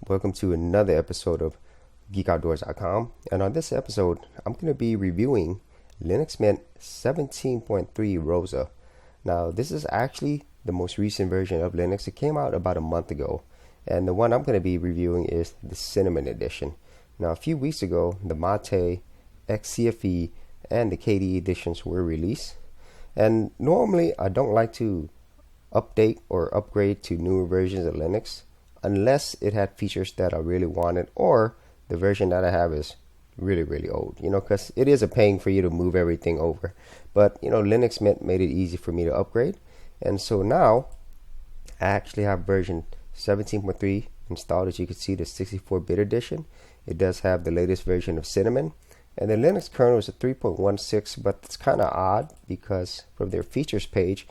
Welcome to another episode of geekoutdoors.com, and on this episode I'm going to be reviewing Linux Mint 17.3 Rosa. Now this is actually the most recent version of Linux. It came out about a month ago, and the one I'm going to be reviewing is the Cinnamon edition. Now a few weeks ago the Mate, XCFE, and the KDE editions were released, and normally I don't like to update or upgrade to newer versions of Linux unless it had features that I really wanted, or the version that I have is really old, because it is a pain for you to move everything over. But Linux Mint made it easy for me to upgrade, and so now I actually have version 17.3 installed. As you can see, the 64-bit edition. It does have the latest version of Cinnamon, and the Linux kernel is a 3.16, but it's kind of odd because from their features page,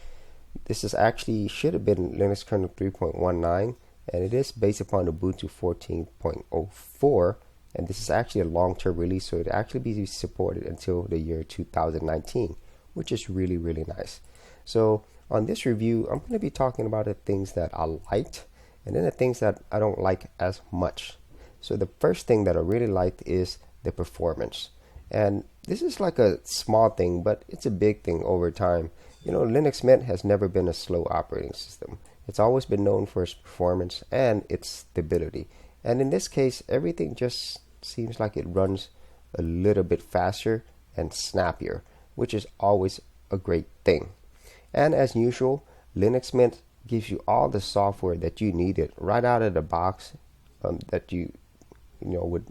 this is actually should have been Linux kernel 3.19, and it is based upon Ubuntu 14.04, and this is actually a long-term release, so it actually be supported until the year 2019, which is really nice. So on this review, I'm going to be talking about the things that I liked and then the things that I don't like as much. So the first thing that I really liked is the performance, and this is like a small thing, but it's a big thing over time. Linux Mint has never been a slow operating system. It's always been known for its performance and its stability. And in this case, everything just seems like it runs a little bit faster and snappier, which is always a great thing. And as usual, Linux Mint gives you all the software that you needed right out of the box, that you would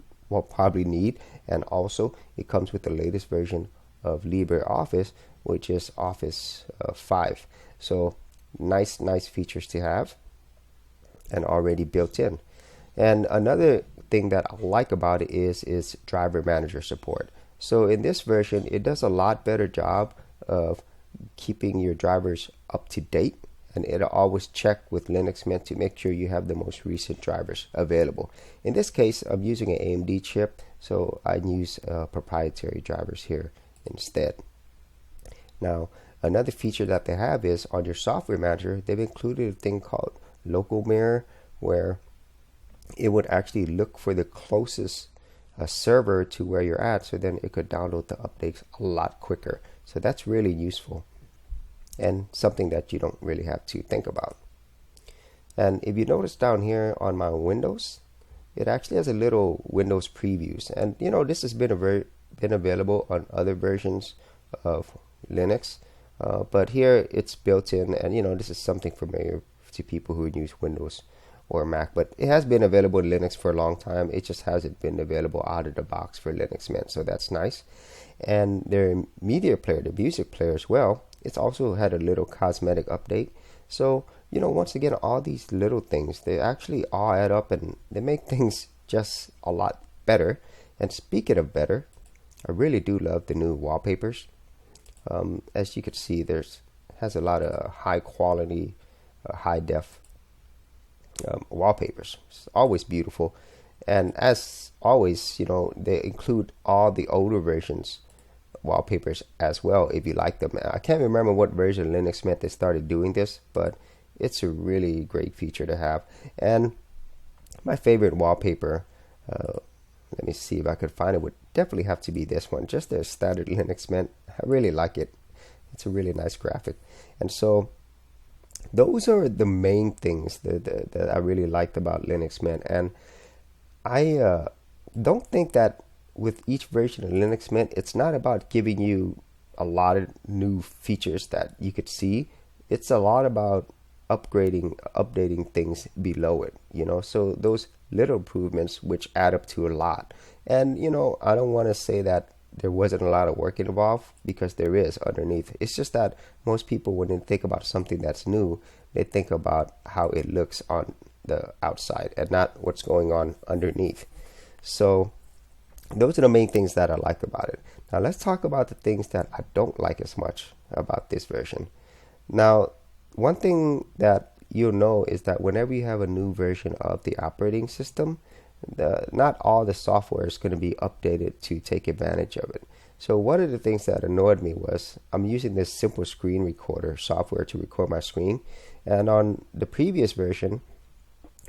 probably need. And also, it comes with the latest version of LibreOffice, which is Office 5. So nice features to have and already built in. And another thing that I like about it is driver manager support. So in this version, it does a lot better job of keeping your drivers up to date, and it'll always check with Linux Mint to make sure you have the most recent drivers available. In this case, I'm using an AMD chip, so I use proprietary drivers here instead. Now, another feature that they have is on your software manager, they've included a thing called Local Mirror, where it would actually look for the closest server to where you're at, so then it could download the updates a lot quicker. So that's really useful and something that you don't really have to think about. And if you notice down here on my Windows, it actually has a little Windows previews, and this has been available on other versions of Linux, but here it's built in, and this is something familiar to people who use Windows or Mac, but it has been available in Linux for a long time. It just hasn't been available out of the box for Linux Mint, so that's nice. And their media player, the music player as well, it's also had a little cosmetic update. So once again, all these little things, they actually all add up and they make things just a lot better. And speaking of better, I really do love the new wallpapers. As you can see, has a lot of high quality, high def wallpapers. It's always beautiful, and as always, they include all the older versions wallpapers as well if you like them. I can't remember what version of Linux Mint they started doing this, but it's a really great feature to have. And my favorite wallpaper, let me see if I could find it, would definitely have to be this one, just the standard Linux Mint. I really like it. It's a really nice graphic. And so those are the main things that I really liked about Linux Mint. And I don't think that with each version of Linux Mint, it's not about giving you a lot of new features that you could see. It's a lot about updating things below it, so those little improvements which add up to a lot. And I don't want to say that there wasn't a lot of work involved, because there is underneath. It's just that most people, when they think about something that's new, they think about how it looks on the outside and not what's going on underneath. So those are the main things that I like about it. Now let's talk about the things that I don't like as much about this version. Now, one thing that you'll know is that whenever you have a new version of the operating system, not all the software is going to be updated to take advantage of it. So one of the things that annoyed me was I'm using this simple screen recorder software to record my screen, and on the previous version,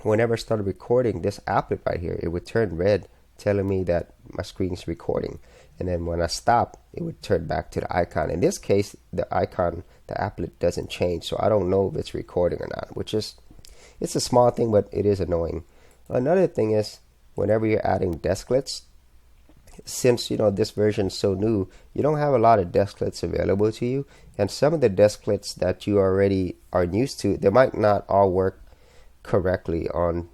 whenever I started recording this applet right here, it would turn red, telling me that my screen's recording. And then when I stop, it would turn back to the icon. In this case, the icon, the applet doesn't change, so I don't know if it's recording or not, which is, it's a small thing, but it is annoying. Another thing is, whenever you're adding desklets, since this version is so new, you don't have a lot of desklets available to you, and some of the desklets that you already are used to, they might not all work correctly on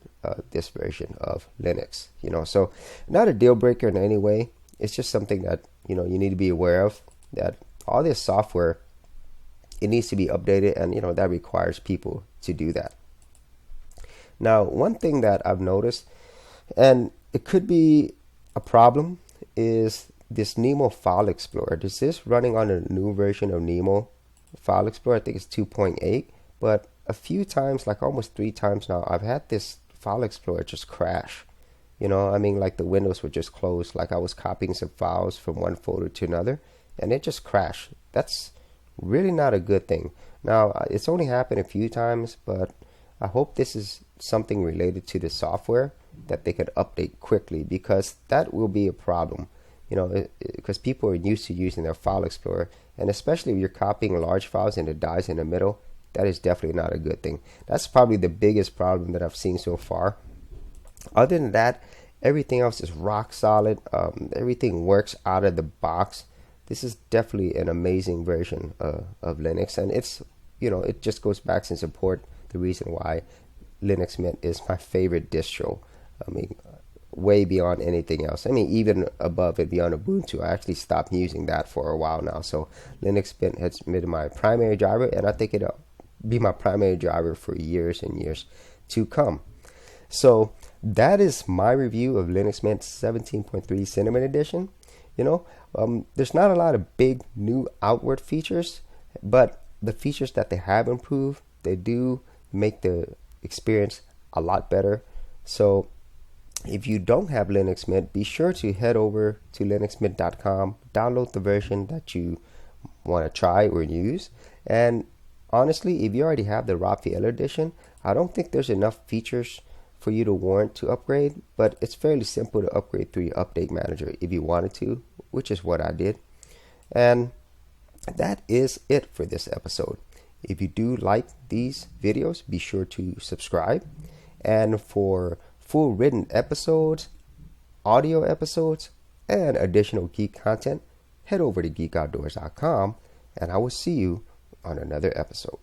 this version of Linux. So not a deal breaker in any way. It's just something that you need to be aware of, that all this software, it needs to be updated, and that requires people to do that. Now, one thing that I've noticed, and it could be a problem, is this Nemo File Explorer. This is running on a new version of Nemo File Explorer. I think it's 2.8, but a few times, like almost 3 times now, I've had this File Explorer just crash. Like the windows would just close, like I was copying some files from one folder to another, and it just crashed. That's really not a good thing. Now, it's only happened a few times, but I hope this is something related to the software that they could update quickly, because that will be a problem, because people are used to using their File Explorer, and especially if you're copying large files and it dies in the middle, that is definitely not a good thing. That's probably the biggest problem that I've seen so far. Other than that, everything else is rock solid. Everything works out of the box. This is definitely an amazing version of Linux, and it's it just goes back and support the reason why Linux Mint is my favorite distro. Way beyond anything else. Even above it, beyond Ubuntu. I actually stopped using that for a while now. So Linux Mint has been my primary driver, and I think it'll be my primary driver for years and years to come. So that is my review of Linux Mint 17.3 Cinnamon Edition. There's not a lot of big new outward features, but the features that they have improved, they do make the experience a lot better. So if you don't have Linux Mint, be sure to head over to linuxmint.com, download the version that you want to try or use. And honestly, if you already have the Raphael edition, I don't think there's enough features for you to warrant to upgrade, but it's fairly simple to upgrade through your update manager if you wanted to, which is what I did. And that is it for this episode. If you do like these videos, be sure to subscribe. And for full written episodes, audio episodes, and additional geek content, head over to geekoutdoors.com, and I will see you on another episode.